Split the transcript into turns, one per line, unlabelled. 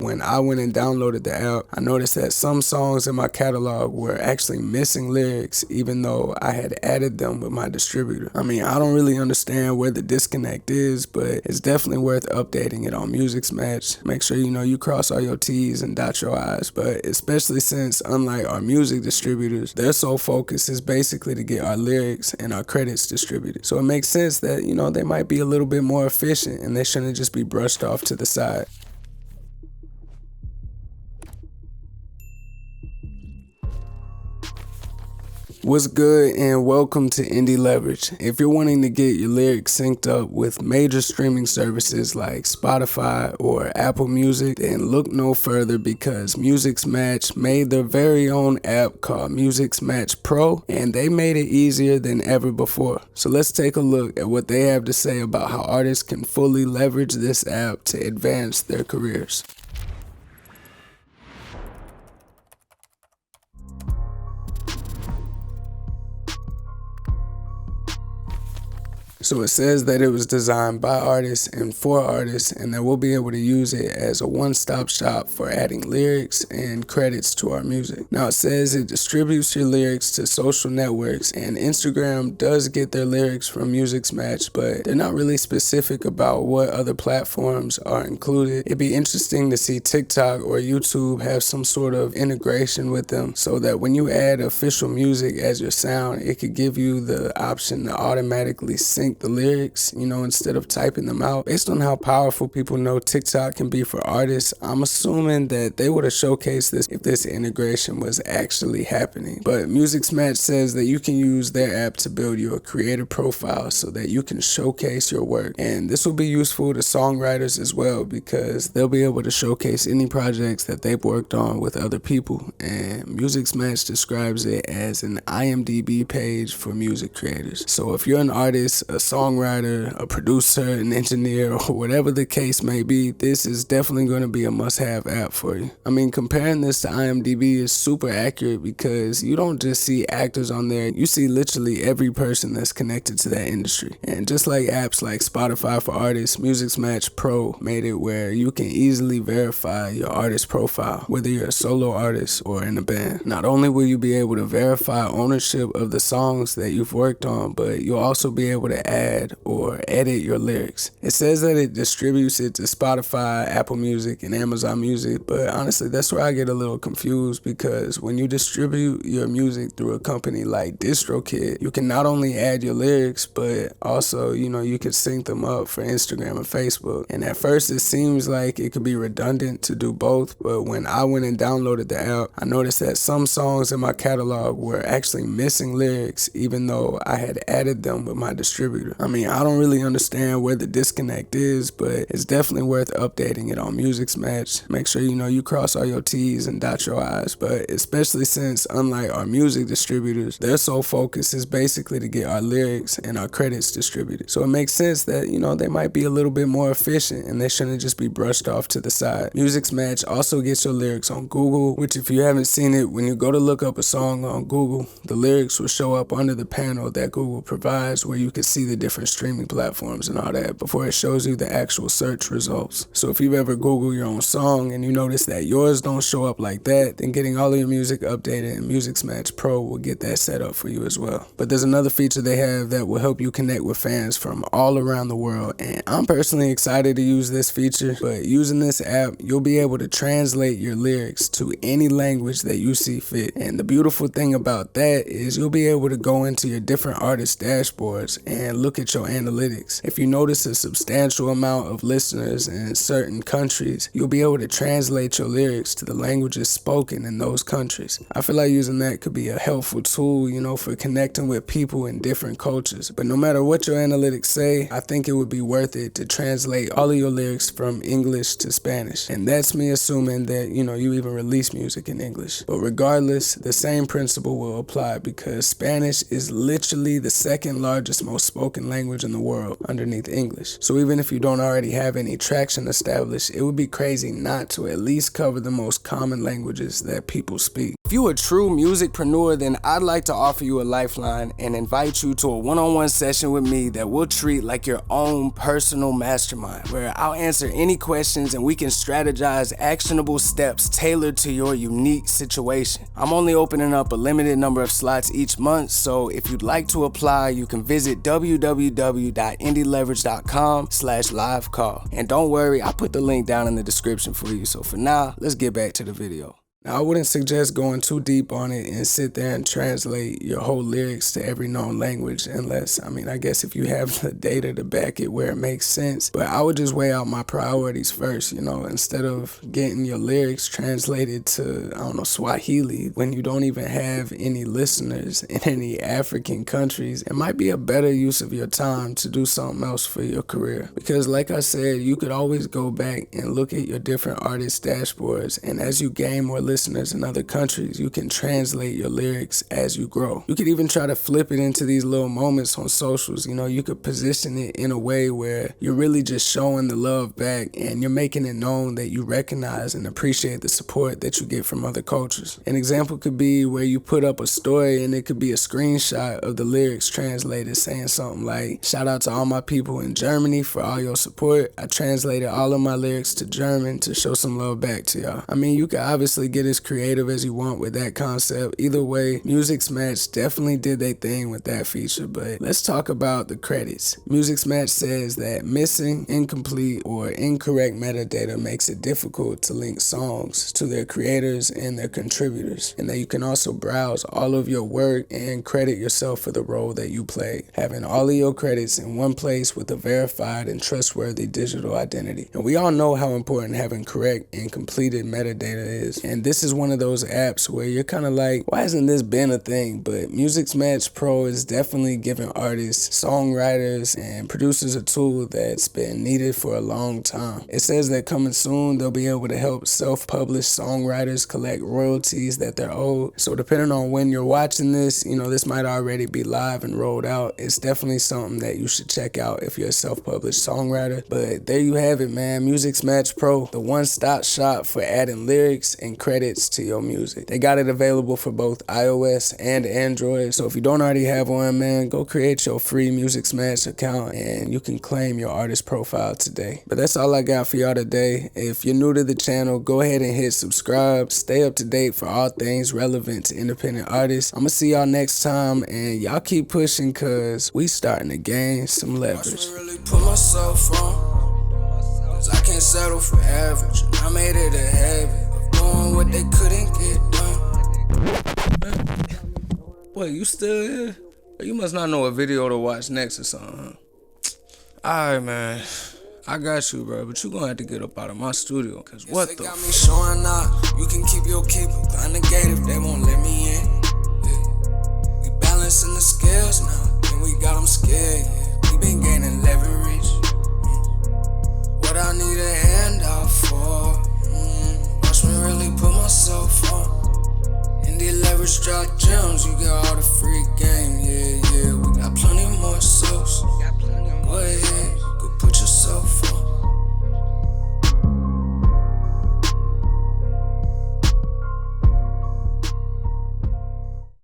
when I went and downloaded the app, I noticed that some songs in my catalog were actually missing lyrics, even though I had added them with my distributor. I mean, I don't really understand where the disconnect is, but it's definitely worth updating it on Musixmatch. Make sure you cross all your T's and dot your I's, but especially since, unlike our music distributors, their sole focus is basically to get our lyrics and our credits distributed. So it makes sense that, they might be a little bit more efficient and they shouldn't just be brushed off to the side. What's good and welcome to Indie Leverage. If you're wanting to get your lyrics synced up with major streaming services like Spotify or Apple Music, then look no further because Musixmatch made their very own app called Musixmatch Pro, and they made it easier than ever before. So let's take a look at what they have to say about how artists can fully leverage this app to advance their careers. So it says that it was designed by artists and for artists, and that we'll be able to use it as a one-stop shop for adding lyrics and credits to our music. Now it says it distributes your lyrics to social networks, and Instagram does get their lyrics from Musixmatch, but they're not really specific about what other platforms are included. It'd be interesting to see TikTok or YouTube have some sort of integration with them so that when you add official music as your sound, it could give you the option to automatically sync the lyrics, instead of typing them out. Based on how powerful people know TikTok can be for artists, I'm assuming that they would have showcased this if this integration was actually happening. But Musixmatch says that you can use their app to build you a creator profile so that you can showcase your work. And this will be useful to songwriters as well because they'll be able to showcase any projects that they've worked on with other people. And Musixmatch describes it as an IMDb page for music creators. So if you're an artist, a songwriter, a producer, an engineer, or whatever the case may be, this is definitely going to be a must-have app for you. I mean, comparing this to IMDb is super accurate because you don't just see actors on there, you see literally every person that's connected to that industry. And just like apps like Spotify for artists, Musixmatch Pro made it where you can easily verify your artist profile, whether you're a solo artist or in a band. Not only will you be able to verify ownership of the songs that you've worked on, but you'll also be able to add or edit your lyrics. It says that it distributes it to Spotify, Apple Music, and Amazon Music, but honestly, that's where I get a little confused because when you distribute your music through a company like DistroKid, you can not only add your lyrics, but also, you can sync them up for Instagram and Facebook. And at first, it seems like it could be redundant to do both, but when I went and downloaded the app, I noticed that some songs in my catalog were actually missing lyrics, even though I had added them with my distributor. I mean, I don't really understand where the disconnect is, but it's definitely worth updating it on Musixmatch. Make sure you cross all your T's and dot your I's, but especially since, unlike our music distributors, their sole focus is basically to get our lyrics and our credits distributed. So it makes sense that, they might be a little bit more efficient and they shouldn't just be brushed off to the side. Musixmatch also gets your lyrics on Google, which if you haven't seen it, when you go to look up a song on Google, the lyrics will show up under the panel that Google provides where you can see the different streaming platforms and all that before it shows you the actual search results. So if you've ever Googled your own song and you notice that yours don't show up like that, then getting all of your music updated in Musixmatch Pro will get that set up for you as well. But there's another feature they have that will help you connect with fans from all around the world, and I'm personally excited to use this feature. But using this app, you'll be able to translate your lyrics to any language that you see fit. And the beautiful thing about that is you'll be able to go into your different artist dashboards and look at your analytics. If you notice a substantial amount of listeners in certain countries, you'll be able to translate your lyrics to the languages spoken in those countries. I feel like using that could be a helpful tool, for connecting with people in different cultures. But no matter what your analytics say, I think it would be worth it to translate all of your lyrics from English to Spanish. And that's me assuming that, you even release music in English. But regardless, the same principle will apply because Spanish is literally the second largest, most spoken language in the world underneath English. So even if you don't already have any traction established, it would be crazy not to at least cover the most common languages that people speak. If you a true musicpreneur, then I'd like to offer you a lifeline and invite you to a one-on-one session with me that we'll treat like your own personal mastermind, where I'll answer any questions and we can strategize actionable steps tailored to your unique situation. I'm only opening up a limited number of slots each month, so if you'd like to apply, you can visit www.indieleverage.com/live-call. And don't worry, I put the link down in the description for you. So for now, let's get back to the video. Now, I wouldn't suggest going too deep on it and sit there and translate your whole lyrics to every known language unless, I guess if you have the data to back it where it makes sense. But I would just weigh out my priorities first, instead of getting your lyrics translated to, Swahili when you don't even have any listeners in any African countries. It might be a better use of your time to do something else for your career. Because like I said, you could always go back and look at your different artist dashboards, and as you gain more listeners in other countries, you can translate your lyrics as you grow. You could even try to flip it into these little moments on socials. You could position it in a way where you're really just showing the love back and you're making it known that you recognize and appreciate the support that you get from other cultures. An example could be where you put up a story and it could be a screenshot of the lyrics translated saying something like, "Shout out to all my people in Germany for all your support. I translated all of my lyrics to German to show some love back to y'all." You could obviously get as creative as you want with that concept. Either way, Musixmatch definitely did their thing with that feature, but let's talk about the credits. Musixmatch says that missing, incomplete, or incorrect metadata makes it difficult to link songs to their creators and their contributors, and that you can also browse all of your work and credit yourself for the role that you played, having all of your credits in one place with a verified and trustworthy digital identity. And we all know how important having correct and completed metadata is, and this is one of those apps where you're kind of like, why hasn't this been a thing? But Musixmatch Pro is definitely giving artists, songwriters, and producers a tool that's been needed for a long time. It says that coming soon, they'll be able to help self-published songwriters collect royalties that they're owed. So depending on when you're watching this, this might already be live and rolled out. It's definitely something that you should check out if you're a self-published songwriter. But there you have it, man. Musixmatch Pro, the one-stop shop for adding lyrics and credits to your music. They got it available for both iOS and Android. So if you don't already have one, man, go create your free Musixmatch account and you can claim your artist profile today. But that's all I got for y'all today. If you're new to the channel, go ahead and hit subscribe. Stay up to date for all things relevant to independent artists. I'm gonna see y'all next time, and y'all keep pushing cause we starting to gain some leverage.
I really put myself on, cause I can't settle for average. I made it a habit of doing what they couldn't get done.
Wait, you still here? You must not know a video to watch next or something, huh? Alright, man. I got you, bro, but you gonna have to get up out of my studio, cause
Yes,
what
they
the
got me showing up. You can keep your keeper behind the gate if they won't let me in. Yeah. We balancing the scales now, and we got them scared. Yeah. We been gaining leverage. What I need a handout for. Watch me really put myself on. Indie leverage drop gems, you get all the free game. Yeah, we got plenty more sauce. Go ahead.